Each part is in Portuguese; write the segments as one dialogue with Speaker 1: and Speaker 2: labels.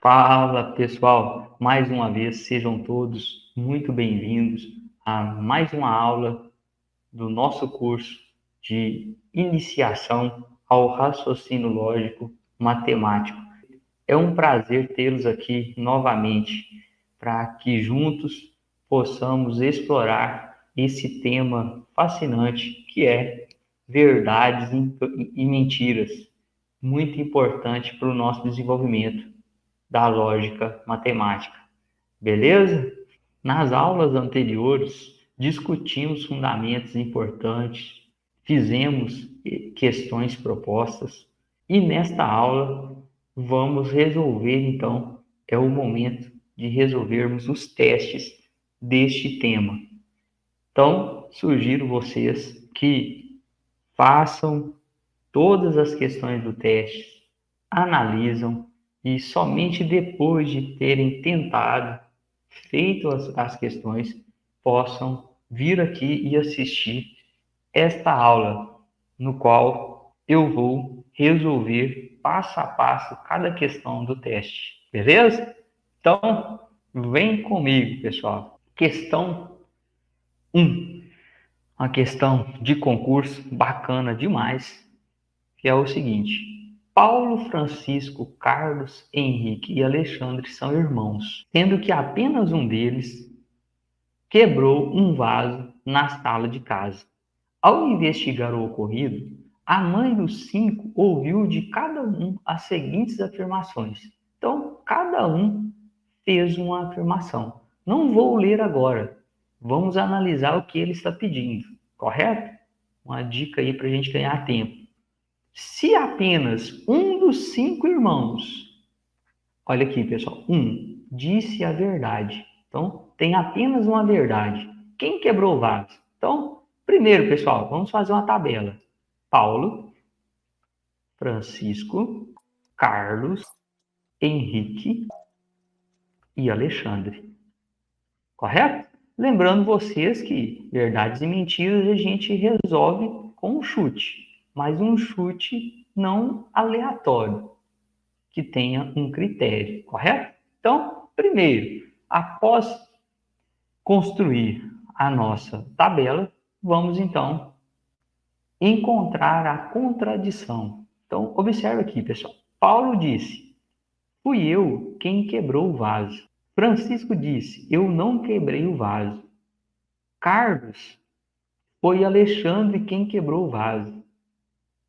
Speaker 1: Fala pessoal, mais uma vez sejam todos muito bem-vindos a mais uma aula do nosso curso de iniciação ao raciocínio lógico matemático. É um prazer tê-los aqui novamente para que juntos possamos explorar esse tema fascinante que é verdades e mentiras, muito importante para o nosso desenvolvimento da lógica matemática. Beleza? Nas aulas anteriores, discutimos fundamentos importantes, fizemos questões propostas e nesta aula vamos resolver, então, é o momento de resolvermos os testes deste tema. Então, sugiro vocês que façam todas as questões do teste, analisam e somente depois de terem tentado, feito as questões, possam vir aqui e assistir esta aula, no qual eu vou resolver passo a passo cada questão do teste, beleza? Então, vem comigo, pessoal. Questão 1, uma questão de concurso bacana demais, que é o seguinte: Paulo, Francisco, Carlos, Henrique e Alexandre são irmãos, sendo que apenas um deles quebrou um vaso na sala de casa. Ao investigar o ocorrido, a mãe dos 5 ouviu de cada um as seguintes afirmações. Então, cada um fez uma afirmação. Não vou ler agora. Vamos analisar o que ele está pedindo, correto? Uma dica aí para a gente ganhar tempo. Se apenas um dos 5 irmãos, olha aqui pessoal, disse a verdade. Então, tem apenas uma verdade. Quem quebrou o vaso? Então, primeiro pessoal, vamos fazer uma tabela. Paulo, Francisco, Carlos, Henrique e Alexandre. Correto? Lembrando vocês que verdades e mentiras a gente resolve com um chute, mas um chute não aleatório, que tenha um critério, correto? Então, primeiro, após construir a nossa tabela, vamos então encontrar a contradição. Então, observe aqui, pessoal. Paulo disse: fui eu quem quebrou o vaso. Francisco disse: eu não quebrei o vaso. Carlos: foi Alexandre quem quebrou o vaso.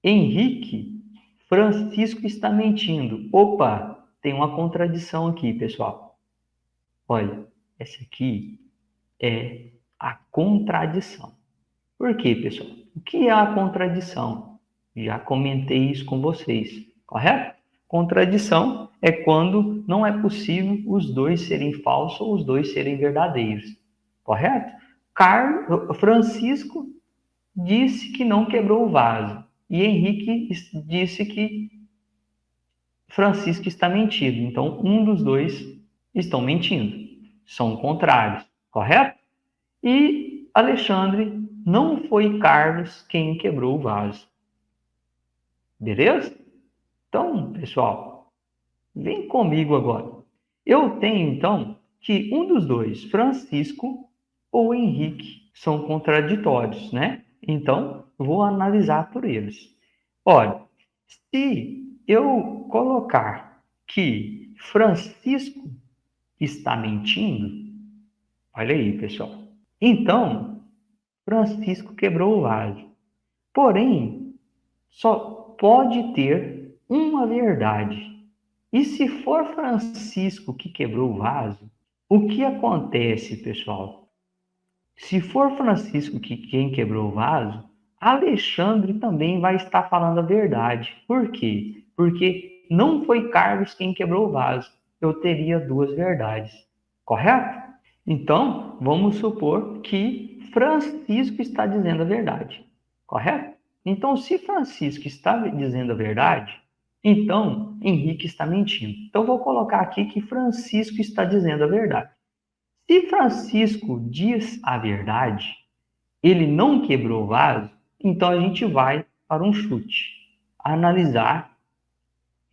Speaker 1: Henrique: Francisco está mentindo. Opa, tem uma contradição aqui, pessoal. Olha, essa aqui é a contradição. Por quê, pessoal? O que é a contradição? Já comentei isso com vocês, correto? Contradição é quando não é possível os dois serem falsos ou os dois serem verdadeiros, correto? Francisco disse que não quebrou o vaso e Henrique disse que Francisco está mentindo. Então, um dos dois estão mentindo. São contrários, correto? E Alexandre, não foi Carlos quem quebrou o vaso. Beleza? Então, pessoal, vem comigo agora. Eu tenho, então, que um dos dois, Francisco ou Henrique, são contraditórios, né? Então, vou analisar por eles. Olha, se eu colocar que Francisco está mentindo, olha aí, pessoal. Então, Francisco quebrou o vaso. Porém, só pode ter uma verdade. E se for Francisco que quebrou o vaso, o que acontece, pessoal? Se for Francisco quem quebrou o vaso, Alexandre também vai estar falando a verdade. Por quê? Porque não foi Carlos quem quebrou o vaso. Eu teria duas verdades. Correto? Então, vamos supor que Francisco está dizendo a verdade. Correto? Então, se Francisco está dizendo a verdade, então Henrique está mentindo. Então, vou colocar aqui que Francisco está dizendo a verdade. Se Francisco diz a verdade, ele não quebrou o vaso, então a gente vai para um chute. Analisar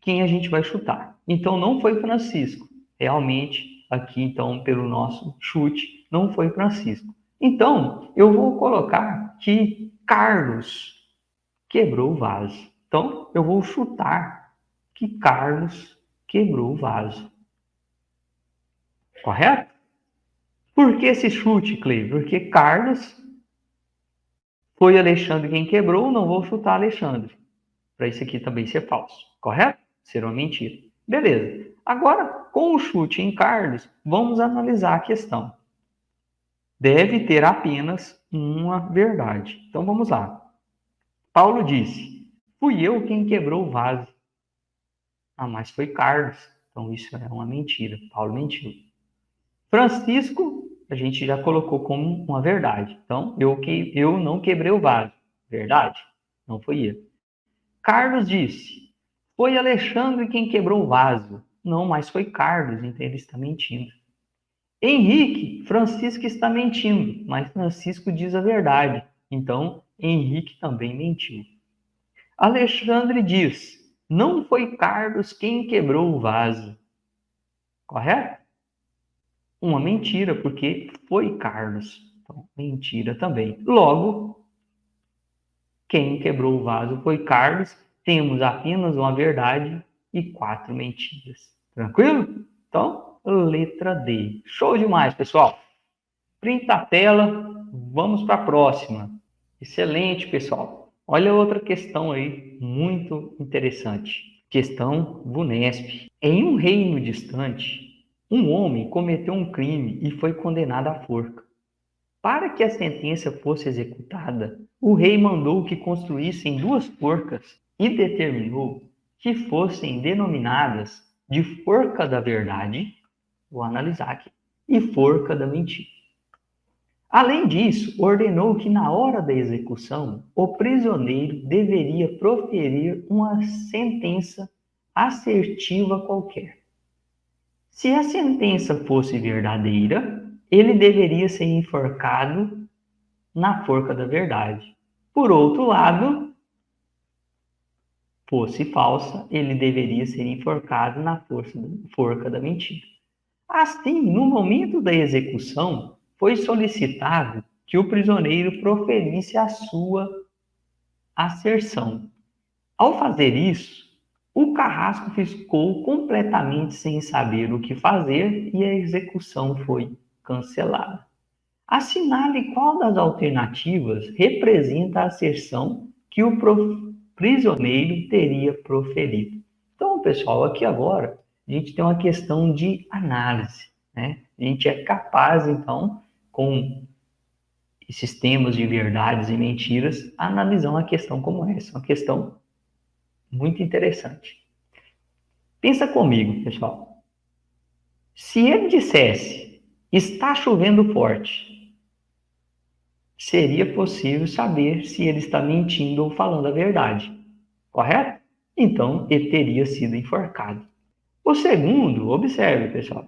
Speaker 1: quem a gente vai chutar. Então, não foi Francisco. Realmente, aqui, então, pelo nosso chute, não foi Francisco. Então, eu vou colocar que Carlos quebrou o vaso. Então, eu vou chutar que Carlos quebrou o vaso. Correto? Por que esse chute, Cleide? Porque Carlos foi Alexandre quem quebrou, não vou chutar Alexandre. Para isso aqui também ser falso. Correto? Ser uma mentira. Beleza. Agora, com o chute em Carlos, vamos analisar a questão. Deve ter apenas uma verdade. Então, vamos lá. Paulo disse, fui eu quem quebrou o vaso. Ah, mas foi Carlos. Então, isso é uma mentira. Paulo mentiu. Francisco, a gente já colocou como uma verdade. Então, eu não quebrei o vaso. Verdade? Não foi eu. Carlos disse, foi Alexandre quem quebrou o vaso. Não, mas foi Carlos, então ele está mentindo. Henrique, Francisco está mentindo, mas Francisco diz a verdade. Então, Henrique também mentiu. Alexandre diz, não foi Carlos quem quebrou o vaso. Correto? Uma mentira, porque foi Carlos. Então, mentira também. Logo, quem quebrou o vaso foi Carlos. Temos apenas uma verdade e 4 mentiras. Tranquilo? Então, letra D. Show demais, pessoal. Printa a tela. Vamos para a próxima. Excelente, pessoal. Olha outra questão aí, muito interessante. Questão VUNESP. Em um reino distante, um homem cometeu um crime e foi condenado à forca. Para que a sentença fosse executada, o rei mandou que construíssem 2 forcas e determinou que fossem denominadas de forca da verdade, vou analisar aqui, e forca da mentira. Além disso, ordenou que na hora da execução, o prisioneiro deveria proferir uma sentença assertiva qualquer. Se a sentença fosse verdadeira, ele deveria ser enforcado na forca da verdade. Por outro lado, fosse falsa, ele deveria ser enforcado na forca da mentira. Assim, no momento da execução, foi solicitado que o prisioneiro proferisse a sua asserção. Ao fazer isso, o carrasco ficou completamente sem saber o que fazer e a execução foi cancelada. Assinale qual das alternativas representa a asserção que o prisioneiro teria proferido. Então, pessoal, aqui agora a gente tem uma questão de análise, né? A gente é capaz, então, com esses temas de verdades e mentiras, analisar uma questão como essa, uma questão muito interessante. Pensa comigo, pessoal. Se ele dissesse, está chovendo forte, seria possível saber se ele está mentindo ou falando a verdade, correto? Então, ele teria sido enforcado. O segundo, observe, pessoal,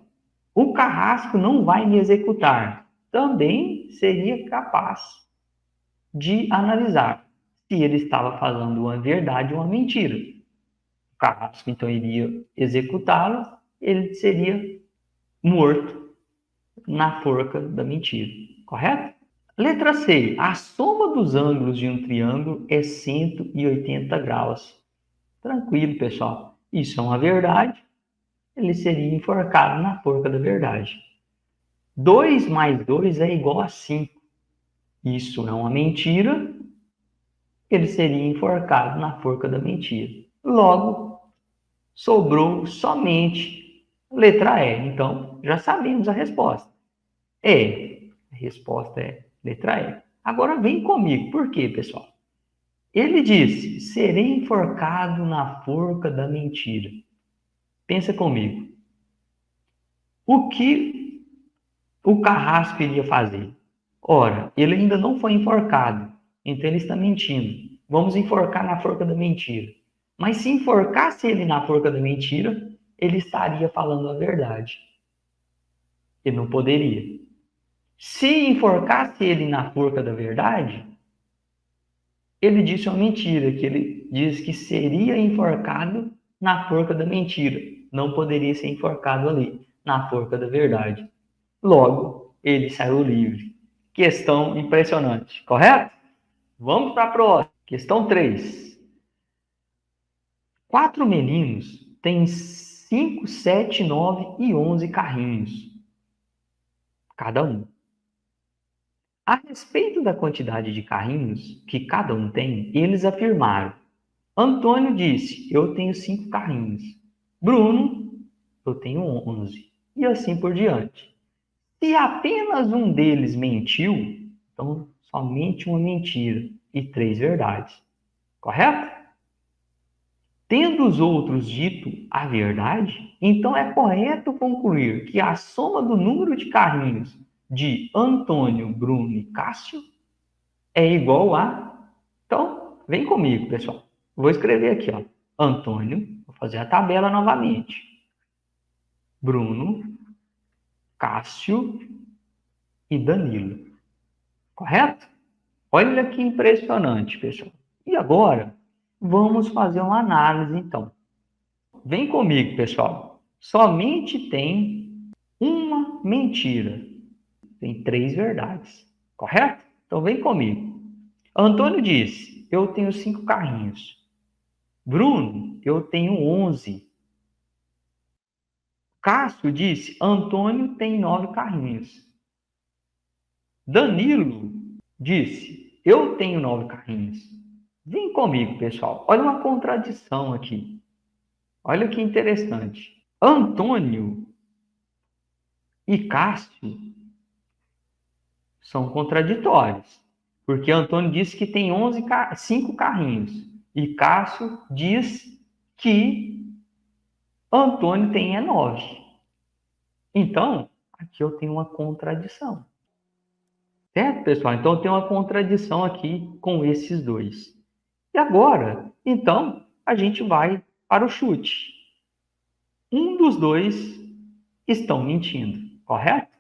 Speaker 1: o carrasco não vai me executar. Também seria capaz de analisar se ele estava falando uma verdade ou uma mentira. O carrasco, então, iria executá-lo, ele seria morto na forca da mentira, correto? Letra C. A soma dos ângulos de um triângulo é 180 graus. Tranquilo, pessoal. Isso é uma verdade. Ele seria enforcado na forca da verdade. 2 mais 2 é igual a 5. Isso é uma mentira. Ele seria enforcado na forca da mentira. Logo, sobrou somente letra E. Então, já sabemos a resposta. A resposta é letra E. Agora vem comigo. Por quê, pessoal? Ele disse, serei enforcado na forca da mentira. Pensa comigo. O que o carrasco iria fazer? Ora, ele ainda não foi enforcado, então ele está mentindo. Vamos enforcar na forca da mentira. Mas se enforcasse ele na forca da mentira, ele estaria falando a verdade. Ele não poderia. Se enforcasse ele na forca da verdade, ele disse uma mentira, que ele diz que seria enforcado na forca da mentira. não poderia ser enforcado ali, na forca da verdade. Logo, ele saiu livre. Questão impressionante, correto? Vamos para a próxima. Questão 3. 4 meninos têm 5, 7, 9 e 11 carrinhos, cada um. A respeito da quantidade de carrinhos que cada um tem, eles afirmaram. Antônio disse, eu tenho 5 carrinhos. Bruno, eu tenho 11. E assim por diante. Se apenas um deles mentiu, então somente uma mentira e 3 verdades. Correto? Tendo os outros dito a verdade, então é correto concluir que a soma do número de carrinhos de Antônio, Bruno e Cássio é igual a... Então, vem comigo, pessoal. Vou escrever aqui, ó. Antônio, vou fazer a tabela novamente. Bruno, Cássio e Danilo. Correto? Olha que impressionante, pessoal. E agora, vamos fazer uma análise, então. Vem comigo, pessoal. Somente tem uma mentira. Tem 3 verdades. Correto? Então, vem comigo. Antônio disse, eu tenho 5 carrinhos. Bruno, eu tenho 11. Cássio disse, Antônio tem 9 carrinhos. Danilo disse, eu tenho 9 carrinhos. Vem comigo, pessoal. Olha uma contradição aqui. Olha que interessante. Antônio e Cássio são contraditórios. Porque Antônio disse que tem 5 carrinhos. E Cássio diz que Antônio tem 9. Então, aqui eu tenho uma contradição. Certo, pessoal? Então, eu tenho uma contradição aqui com esses dois. E agora, então, a gente vai para o chute. Um dos dois estão mentindo, correto?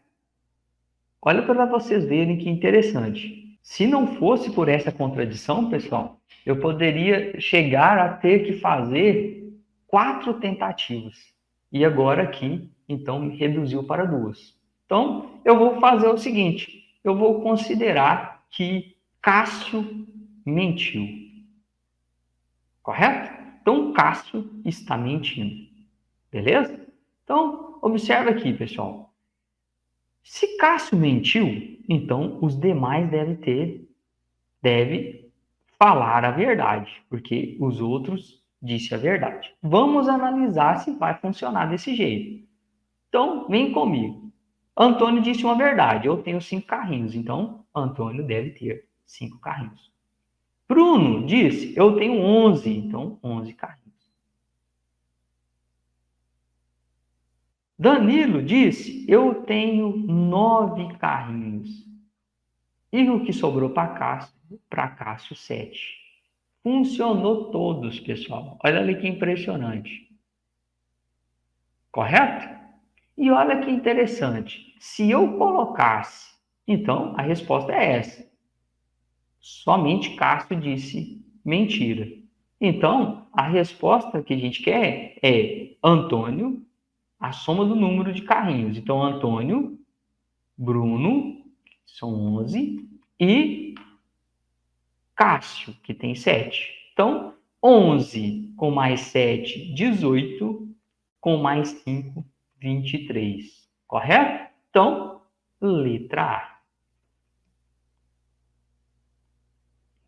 Speaker 1: Olha para vocês verem que interessante. Se não fosse por essa contradição, pessoal, eu poderia chegar a ter que fazer 4 tentativas. E agora aqui, então, me reduziu para 2. Então, eu vou fazer o seguinte. Eu vou considerar que Cássio mentiu. Correto? Então, Cássio está mentindo. Beleza? Então, observe aqui, pessoal. Se Cássio mentiu, então os demais devem falar a verdade, porque os outros disse a verdade. Vamos analisar se vai funcionar desse jeito. Então, vem comigo. Antônio disse uma verdade, eu tenho 5 carrinhos, então Antônio deve ter 5 carrinhos. Bruno disse, eu tenho 11, então 11 carrinhos. Danilo disse, eu tenho 9 carrinhos. E o que sobrou para Cássio, 7. Funcionou todos, pessoal. Olha ali que impressionante. Correto? E olha que interessante. Se eu colocasse, então a resposta é essa. Somente Cássio disse mentira. Então, a resposta que a gente quer é Antônio, a soma do número de carrinhos. Então, Antônio, Bruno, são 11, e Cássio, que tem 7. Então, 11 com mais 7, 18, com mais 5, 23. Correto? Então, letra A.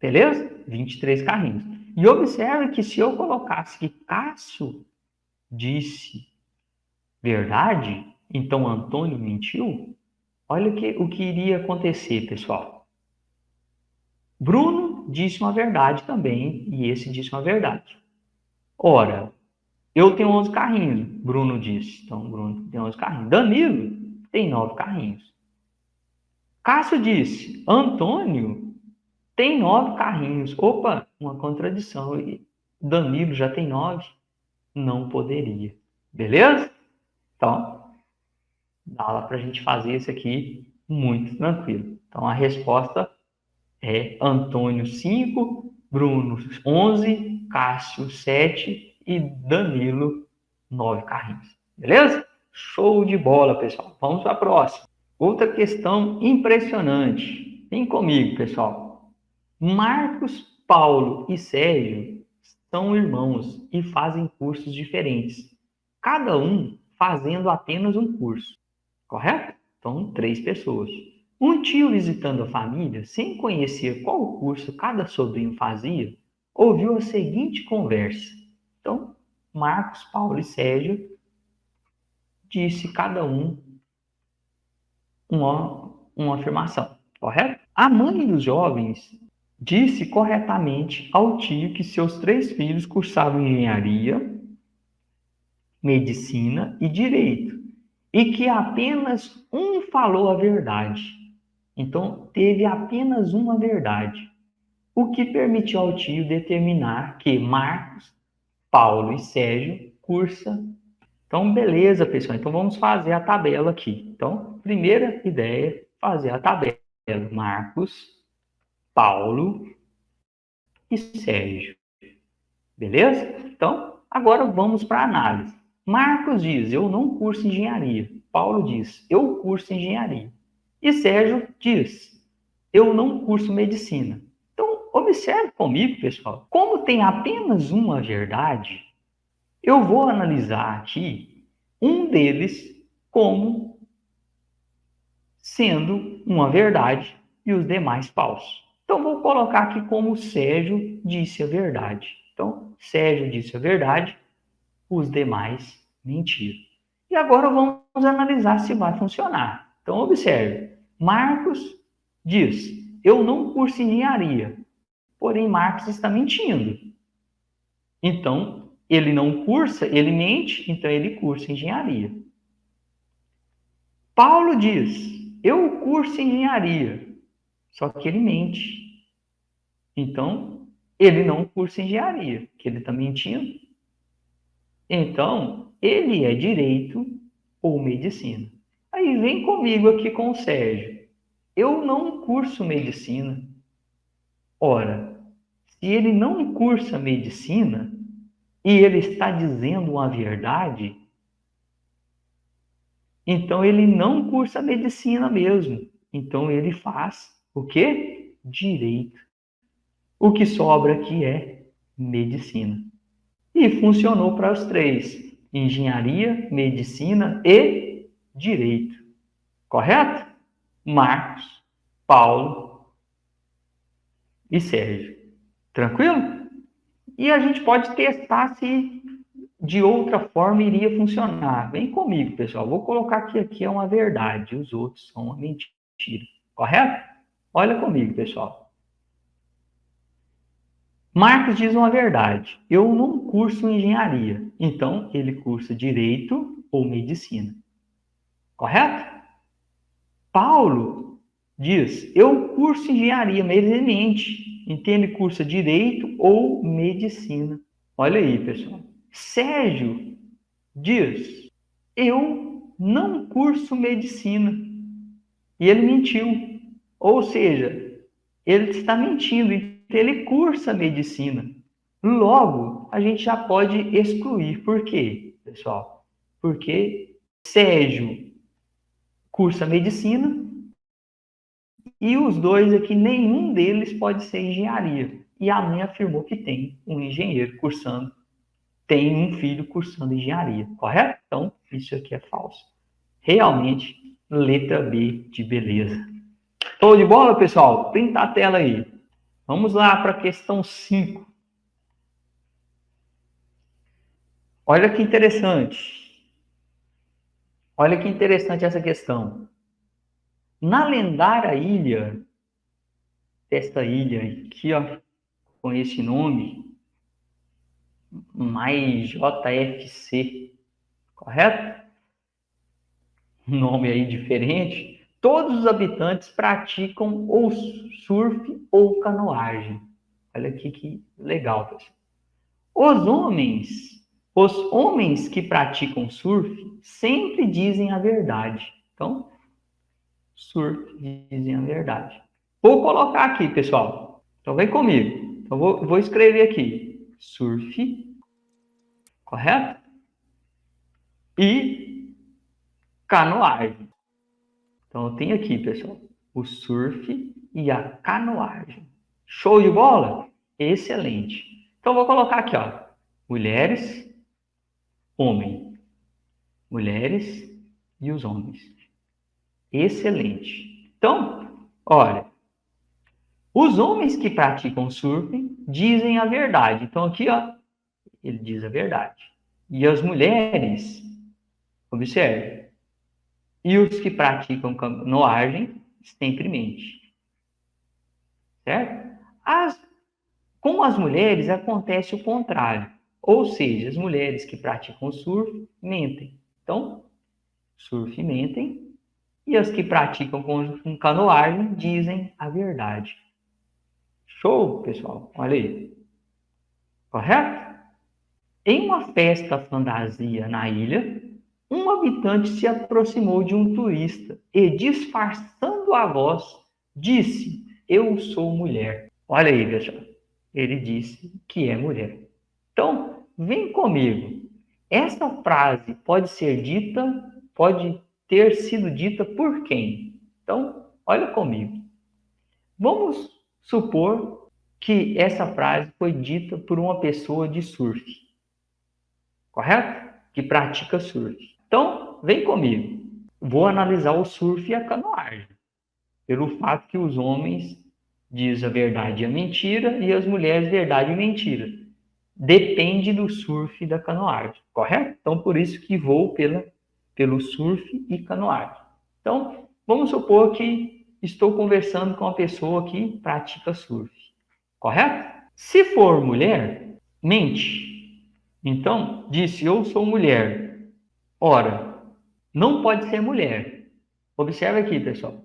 Speaker 1: Beleza? 23 carrinhos. E observe que se eu colocasse que Cássio disse verdade, então Antônio mentiu, olha o que iria acontecer, pessoal. Bruno disse uma verdade também, e esse disse uma verdade. Ora, eu tenho 11 carrinhos, Bruno disse. Então, Bruno tem 11 carrinhos. Danilo tem 9 carrinhos. Cássio disse, Antônio tem 9 carrinhos. Opa, uma contradição. Danilo já tem 9? Não poderia. Beleza? Então, dá lá para a gente fazer isso aqui muito tranquilo. Então, a resposta é Antônio 5, Bruno 11, Cássio 7 e Danilo 9 carrinhos. Beleza? Show de bola, pessoal. Vamos para a próxima. Outra questão impressionante. Vem comigo, pessoal. Marcos, Paulo e Sérgio são irmãos e fazem cursos diferentes. Cada um fazendo apenas um curso. Correto? Então, 3 pessoas. Um tio visitando a família, sem conhecer qual curso cada sobrinho fazia, ouviu a seguinte conversa. Então, Marcos, Paulo e Sérgio disse cada um uma afirmação, correto? A mãe dos jovens disse corretamente ao tio que seus 3 filhos cursavam engenharia, medicina e direito, e que apenas um falou a verdade. Então, teve apenas uma verdade, o que permitiu ao tio determinar que Marcos, Paulo e Sérgio cursa. Então, beleza, pessoal. Então, vamos fazer a tabela aqui. Então, primeira ideia, fazer a tabela. Marcos, Paulo e Sérgio. Beleza? Então, agora vamos para a análise. Marcos diz, eu não curso engenharia. Paulo diz, eu curso engenharia. E Sérgio diz, eu não curso medicina. Então, observe comigo, pessoal. Como tem apenas uma verdade, eu vou analisar aqui um deles como sendo uma verdade e os demais falsos. Então, vou colocar aqui como o Sérgio disse a verdade. Então, Sérgio disse a verdade, os demais mentiram. E agora vamos analisar se vai funcionar. Então, observe. Marcos diz, eu não curso engenharia. Porém, Marcos está mentindo. Então, ele não cursa, ele mente, então ele cursa engenharia. Paulo diz, eu curso engenharia, só que ele mente. Então, ele não cursa engenharia, que ele está mentindo. Então, ele é direito ou medicina. Aí vem comigo aqui com o Sérgio. Eu não curso medicina. Ora, se ele não cursa medicina e ele está dizendo uma verdade, então ele não cursa medicina mesmo. Então ele faz o quê? Direito. O que sobra aqui é medicina. E funcionou para os 3: engenharia, medicina e direito. Correto? Marcos, Paulo e Sérgio. Tranquilo? E a gente pode testar se de outra forma iria funcionar. Vem comigo, pessoal. Vou colocar que aqui é uma verdade, os outros são uma mentira. Correto? Olha comigo, pessoal. Marcos diz uma verdade. Eu não curso engenharia. Então, ele cursa direito ou medicina. Correto? Paulo diz, eu curso engenharia, mas ele mente. Então, ele cursa direito ou medicina. Olha aí, pessoal. Sérgio diz, eu não curso medicina. E ele mentiu. Ou seja, ele está mentindo. Então, ele cursa medicina. Logo, a gente já pode excluir. Por quê, pessoal? Porque Sérgio cursa medicina e os dois aqui, nenhum deles pode ser engenharia. E a mãe afirmou que tem um engenheiro cursando, tem um filho cursando engenharia, correto? Então, isso aqui é falso. Realmente, letra B de beleza. Show de bola, pessoal? Printa a tela aí. Vamos lá para a questão 5. Olha que interessante. Olha que interessante essa questão. Na lendária ilha, desta ilha aqui, ó, com esse nome, mais JFC, correto? Um nome aí diferente. Todos os habitantes praticam ou surf ou canoagem. Olha aqui que legal, pessoal. Os homens que praticam surf sempre dizem a verdade. Então, surf dizem a verdade. Vou colocar aqui, pessoal. Então, vem comigo. Então, vou escrever aqui. Surf, correto? e canoagem. Então, eu tenho aqui, pessoal, o surf e a canoagem. Show de bola? Excelente. Então, eu vou colocar aqui, ó, mulheres, homem. Mulheres e os homens. Excelente. Então, olha, os homens que praticam surf dizem a verdade. Então, aqui, ó, ele diz a verdade. E as mulheres, observe, e os que praticam canoagem sempre mentem. Certo? Com as mulheres acontece o contrário. Ou seja, as mulheres que praticam surf mentem. Então, surf mentem. E as que praticam com canoagem dizem a verdade. Show, pessoal? Olha aí. Correto? Em uma festa fantasia na ilha, um habitante se aproximou de um turista e, disfarçando a voz, disse: Eu sou mulher. Olha aí, pessoal. Ele disse que é mulher. Então, vem comigo. Essa frase pode ter sido dita por quem? Então, olha comigo. Vamos supor que essa frase foi dita por uma pessoa de surf, correto? Que pratica surf. Então, vem comigo. Vou analisar o surf e a canoagem, pelo fato que os homens dizem a verdade e a mentira e as mulheres verdade e mentira. Depende do surf e da canoagem, correto? Então, por isso que vou pelo surf e canoagem. Então, vamos supor que estou conversando com uma pessoa que pratica surf, correto? Se for mulher, mente. Então, disse, eu sou mulher. Ora, não pode ser mulher. Observe aqui, pessoal.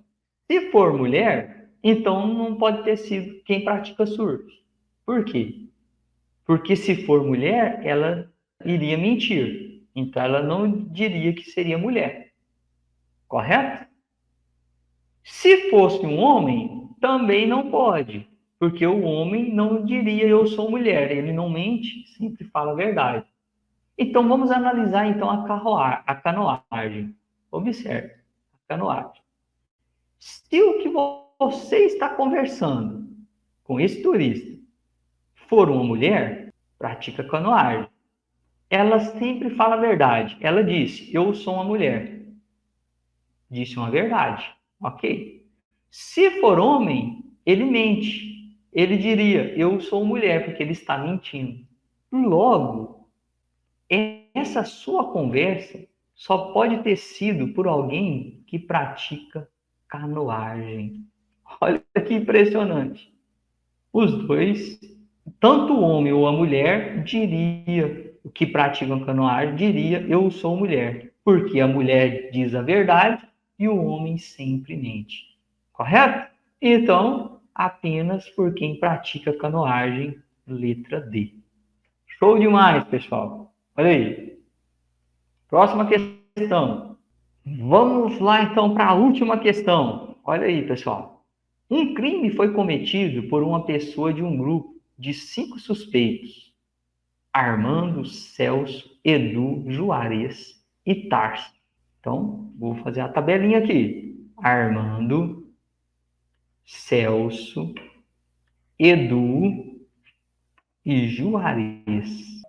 Speaker 1: Se for mulher, então não pode ter sido quem pratica surf. Por quê? Porque se for mulher, ela iria mentir. Então ela não diria que seria mulher. Correto? Se fosse um homem, também não pode. Porque o homem não diria eu sou mulher. Ele não mente, sempre fala a verdade. Então vamos analisar então a canoagem. Observe, a canoagem. Se o que você está conversando com esse turista for uma mulher, pratica canoagem. Ela sempre fala a verdade. Ela disse, eu sou uma mulher. Disse uma verdade. Ok. Se for homem, ele mente. Ele diria, eu sou mulher, porque ele está mentindo. Logo, essa sua conversa só pode ter sido por alguém que pratica canoagem. Olha que impressionante. Os dois, tanto o homem ou a mulher, diria, o que praticam canoagem, diria, eu sou mulher. Porque a mulher diz a verdade e o homem sempre mente. Correto? Então, apenas por quem pratica canoagem, letra D. Show demais, pessoal. Olha aí. Próxima questão. Vamos lá, então, para a última questão. Olha aí, pessoal. Um crime foi cometido por uma pessoa de um grupo de 5 suspeitos: Armando, Celso, Edu, Juarez e Tarso. Então, vou fazer a tabelinha aqui. Armando, Celso, Edu e Juarez.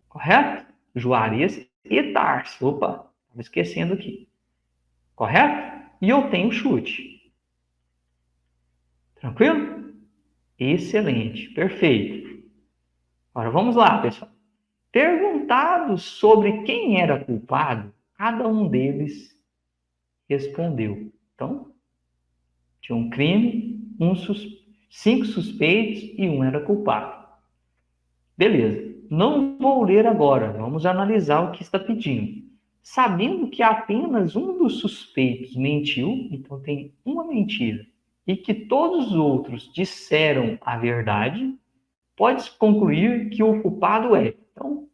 Speaker 1: Correto? Juarez e Tarso. Opa, estava esquecendo aqui. Correto? E eu tenho chute. Tranquilo? Excelente, perfeito. Agora vamos lá, pessoal. Perguntados sobre quem era culpado, cada um deles respondeu. Então, tinha um crime, 5 suspeitos e um era culpado. Beleza. Não vou ler agora, vamos analisar o que está pedindo. Sabendo que apenas um dos suspeitos mentiu, então tem uma mentira, e que todos os outros disseram a verdade, pode-se concluir que o culpado é. Então,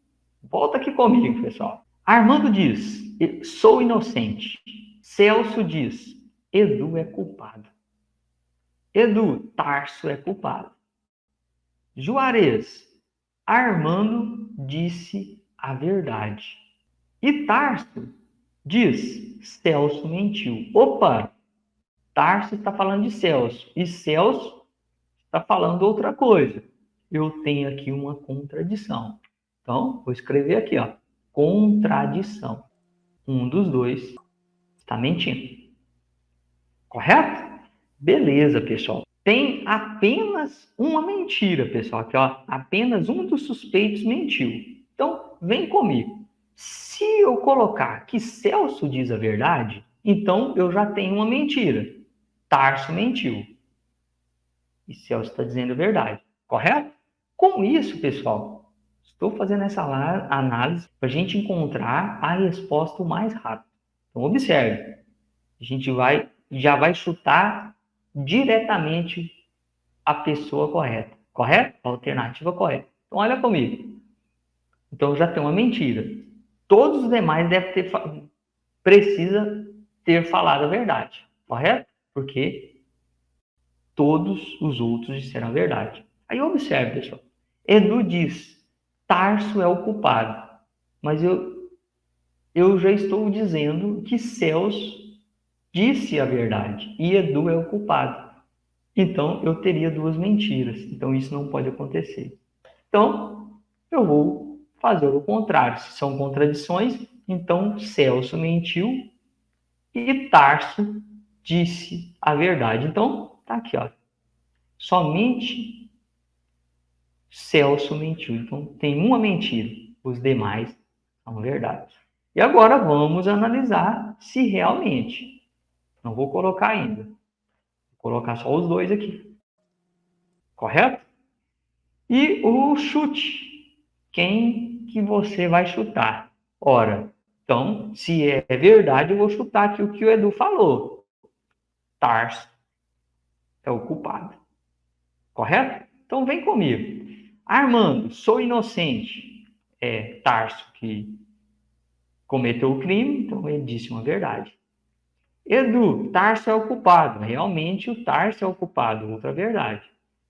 Speaker 1: volta aqui comigo, pessoal. Armando diz, sou inocente. Celso diz, Edu é culpado. Edu, Tarso é culpado. Juarez, Armando disse a verdade. E Tarso diz, Celso mentiu. Opa, Tarso está falando de Celso e Celso está falando outra coisa. Eu tenho aqui uma contradição. Então, vou escrever aqui, ó, contradição. Um dos dois está mentindo. Correto? Beleza, pessoal. Tem apenas uma mentira, pessoal. Aqui, ó, apenas um dos suspeitos mentiu. Então, vem comigo. Se eu colocar que Celso diz a verdade, então eu já tenho uma mentira. Tarso mentiu. E Celso está dizendo a verdade. Correto? Com isso, pessoal, estou fazendo essa análise para a gente encontrar a resposta o mais rápido. Então, observe. A gente já vai chutar diretamente a pessoa correta. Correto? A alternativa correta. Então, olha comigo. Então, já tem uma mentira. Todos os demais precisa ter falado a verdade. Correto? Porque todos os outros disseram a verdade. Aí observe, pessoal. Edu diz, Tarso é o culpado. Mas eu já estou dizendo que Celso disse a verdade e Edu é o culpado. Então, eu teria duas mentiras. Então, isso não pode acontecer. Então, eu vou fazer o contrário. Se são contradições, então Celso mentiu e Tarso disse a verdade. Então, tá aqui, ó. Somente Celso mentiu. Então, tem uma mentira. Os demais são verdade. E agora vamos analisar se realmente. Não vou colocar ainda. Vou colocar só os dois aqui. Correto? E o chute. Quem que você vai chutar? Ora, então, se é verdade, eu vou chutar aqui o que o Edu falou. Tarso é o culpado. Correto? Então, vem comigo. Armando, sou inocente. É Tarso que cometeu o crime, então ele disse uma verdade. Edu, Tarso é o culpado. Realmente, o Tarso é o culpado. Outra verdade.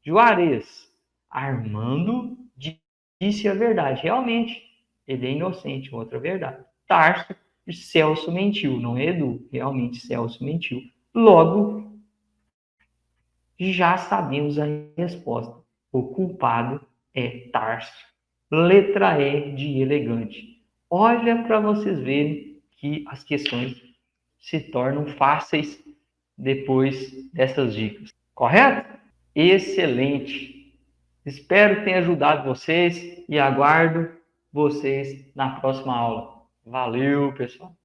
Speaker 1: Juarez, Armando disse a verdade. Realmente, ele é inocente. Outra verdade. Tarso, Celso mentiu. Não é Edu. Realmente, Celso mentiu. Logo, já sabemos a resposta. O culpado é Tarso. Letra E de elegante. Olha para vocês verem que as questões se tornam fáceis depois dessas dicas. Correto? Excelente! Espero que tenha ajudado vocês e aguardo vocês na próxima aula. Valeu, pessoal!